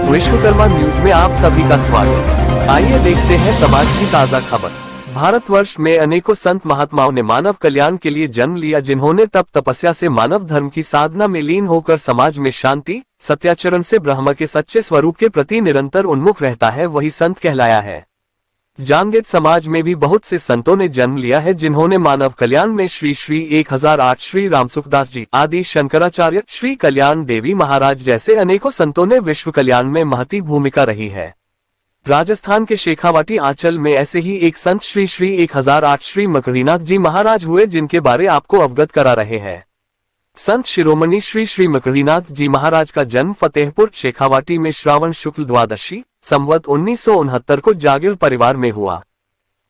Vishwakarma news में आप सभी का स्वागत। आइए देखते हैं समाज की ताज़ा खबर। भारतवर्ष में अनेकों संत महात्माओं ने मानव कल्याण के लिए जन्म लिया, जिन्होंने तप तपस्या से मानव धर्म की साधना में लीन होकर समाज में शांति, सत्याचरण से ब्रह्म के सच्चे स्वरूप के प्रति निरंतर उन्मुख रहता है, वही संत कहलाया है। जांगेत समाज में भी बहुत से संतों ने जन्म लिया है, जिन्होंने मानव कल्याण में श्री 1008 श्री रामसुखदास जी आदि, शंकराचार्य, श्री कल्याण देवी महाराज जैसे अनेकों संतों ने विश्व कल्याण में महती भूमिका रही है। राजस्थान के शेखावाटी आंचल में ऐसे ही एक संत श्री 1008 श्री मकरीनाथ जी महाराज हुए, जिनके बारे आपको अवगत करा रहे हैं। संत शिरोमणि श्री मकरीनाथ जी महाराज का जन्म फतेहपुर शेखावाटी में श्रावण शुक्ल द्वादशी संवत 1969 को जागीर परिवार में हुआ।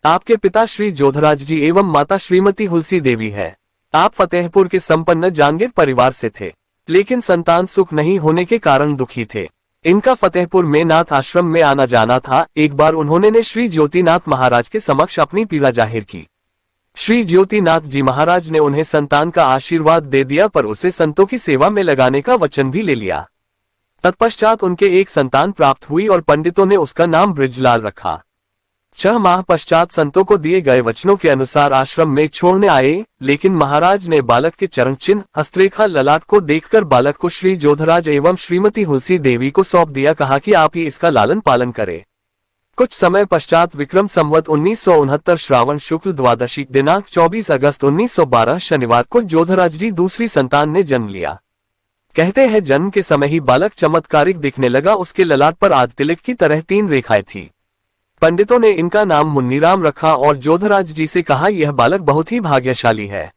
आपके पिता श्री जोधराज जी एवं माता श्रीमती हुलसी देवी है। आप फतेहपुर के संपन्न जांगीर परिवार से थे, लेकिन संतान सुख नहीं होने के कारण दुखी थे। इनका फतेहपुर में नाथ आश्रम में आना जाना था। एक बार उन्होंने श्री ज्योतिनाथ महाराज के समक्ष अपनी पीड़ा जाहिर की। श्री ज्योतिनाथ जी महाराज ने उन्हें संतान का आशीर्वाद दे दिया, पर उसे संतों की सेवा में लगाने का वचन भी ले लिया। तत्पश्चात उनके एक संतान प्राप्त हुई और पंडितों ने उसका नाम बृजलाल रखा। 6 माह पश्चात संतों को दिए गए वचनों के अनुसार आश्रम में छोड़ने आए, लेकिन महाराज ने बालक के चरण चिन्ह, हस्तरेखा, ललाट को देखकर बालक को श्री जोधराज एवं श्रीमती हुलसी देवी को सौंप दिया। कहा कि आप ही इसका लालन पालन करें। कुछ समय पश्चात विक्रम संवत 1969 श्रावण शुक्ल द्वादशी दिनांक 24 अगस्त 1912 शनिवार को जोधराज जी दूसरी संतान ने जन्म लिया। कहते हैं जन्म के समय ही बालक चमत्कारिक दिखने लगा। उसके ललाट पर आद तिलक की तरह 3 रेखाएं थी। पंडितों ने इनका नाम मुन्नीराम रखा और जोधराज जी से कहा, यह बालक बहुत ही भाग्यशाली है।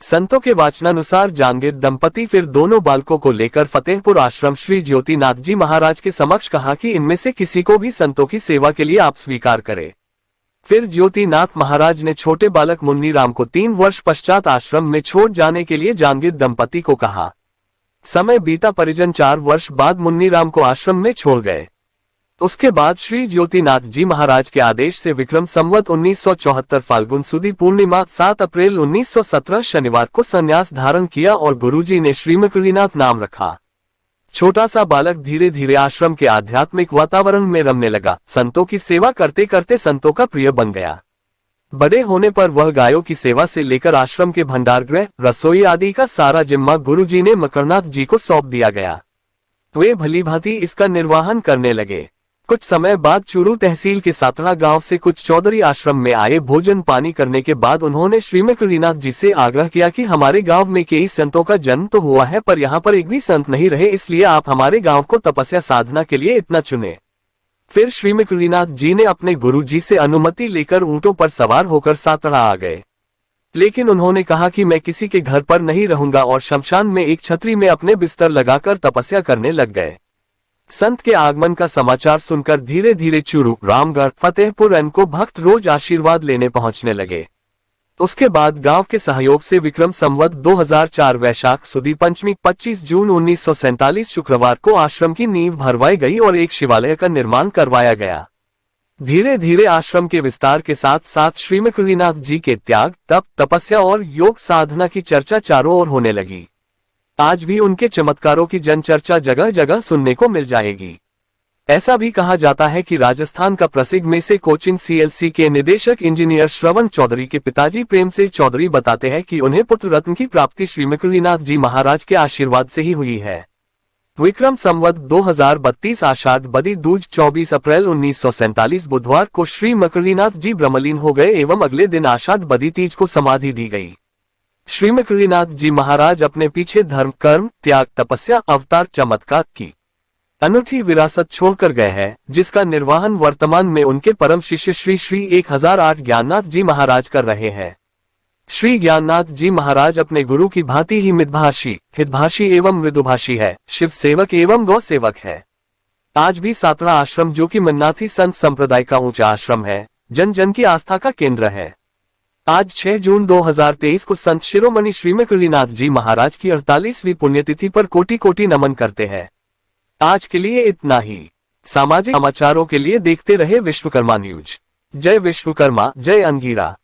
संतों के वाचनानुसार जांगीर दंपति फिर दोनों बालकों को लेकर फतेहपुर आश्रम श्री ज्योतिनाथ जी महाराज के समक्ष कहा कि इनमें से किसी को भी संतों की सेवा के लिए आप स्वीकार करें। फिर ज्योतिनाथ महाराज ने छोटे बालक मुन्नीराम को 3 वर्ष पश्चात आश्रम में छोड़ जाने के लिए जांगीर दंपति को कहा। समय बीता, परिजन 4 वर्ष बाद मुन्नीराम को आश्रम में छोड़ गए। उसके बाद श्री ज्योतिनाथ जी महाराज के आदेश से विक्रम संवत 1974 फाल्गुन सुदी पूर्णिमा 7 अप्रैल 1917 शनिवार को संन्यास धारण किया और गुरुजी ने श्री मकरीनाथ नाम रखा। छोटा सा बालक धीरे धीरे आश्रम के आध्यात्मिक वातावरण में रमने लगा। संतों की सेवा करते करते संतों का प्रिय बन गया। बड़े होने पर वह गायों की सेवा से लेकर आश्रम के भंडारगृह, रसोई आदि का सारा जिम्मा गुरुजी ने मकरनाथ जी को सौंप दिया गया। वे भलीभांति इसका निर्वहन करने लगे। कुछ समय बाद चूरू तहसील के सातड़ा गांव से कुछ चौधरी आश्रम में आए। भोजन पानी करने के बाद उन्होंने श्री मकरीनाथ जी से आग्रह किया कि हमारे गांव में कई संतों का जन्म तो हुआ है, पर यहाँ पर एक भी संत नहीं रहे, इसलिए आप हमारे गांव को तपस्या साधना के लिए इतना चुने। फिर श्री मकरीनाथ जी ने अपने गुरु जी से अनुमति लेकर ऊंटों पर सवार होकर सातड़ा आ गए, लेकिन उन्होंने कहा कि मैं किसी के घर पर नहीं रहूंगा और शमशान में एक छतरी में अपने बिस्तर लगाकर तपस्या करने लग गए। संत के आगमन का समाचार सुनकर धीरे धीरे चूरू, रामगढ़, फतेहपुर को भक्त रोज आशीर्वाद लेने पहुंचने लगे। उसके बाद गांव के सहयोग से विक्रम संवत 2004 वैशाख सुदी पंचमी 25 जून 1947 शुक्रवार को आश्रम की नींव भरवाई गई और एक शिवालय का निर्माण करवाया गया। धीरे धीरे आश्रम के विस्तार के साथ साथ श्री मकरीनाथ जी के त्याग, तप, तपस्या और योग साधना की चर्चा चारों ओर होने लगी। आज भी उनके चमत्कारों की जनचर्चा जगह जगह सुनने को मिल जाएगी। ऐसा भी कहा जाता है कि राजस्थान का प्रसिद्ध में से कोचिन CLC के निदेशक इंजीनियर श्रवण चौधरी के पिताजी प्रेम से चौधरी बताते हैं कि उन्हें पुत्र रत्न की प्राप्ति श्री मकरीनाथ जी महाराज के आशीर्वाद से ही हुई है। विक्रम संवत 2032 आषाढ़ बदी दूज 24 अप्रैल 1947 बुधवार को श्री मकरीनाथ जी ब्रह्मलीन हो गए एवं अगले दिन आषाढ़ बदी तीज को समाधि दी गई। श्री मकरीनाथ जी महाराज अपने पीछे धर्म, कर्म, त्याग, तपस्या, अवतार, चमत्कार की अनूठी विरासत छोड़कर गए हैं, जिसका निर्वहन वर्तमान में उनके परम शिष्य श्री 1008 ज्ञाननाथ जी महाराज कर रहे हैं। श्री ज्ञाननाथ जी महाराज अपने गुरु की भांति ही मितभाषी, हितभाषी एवं मृदुभाषी है, शिव सेवक एवं गौ सेवक है। आज भी सातड़ा आश्रम, जो कि मन्नाथी संत संप्रदाय का ऊंचा आश्रम है, जन जन की आस्था का केंद्र है। आज 6 जून 2023 को संत शिरोमणि श्री मकरीनाथ जी महाराज की 48वीं पुण्यतिथि पर कोटि कोटि नमन करते हैं। आज के लिए इतना ही। सामाजिक समाचारों के लिए देखते रहे विश्वकर्मा न्यूज। जय विश्वकर्मा, जय अंगीरा।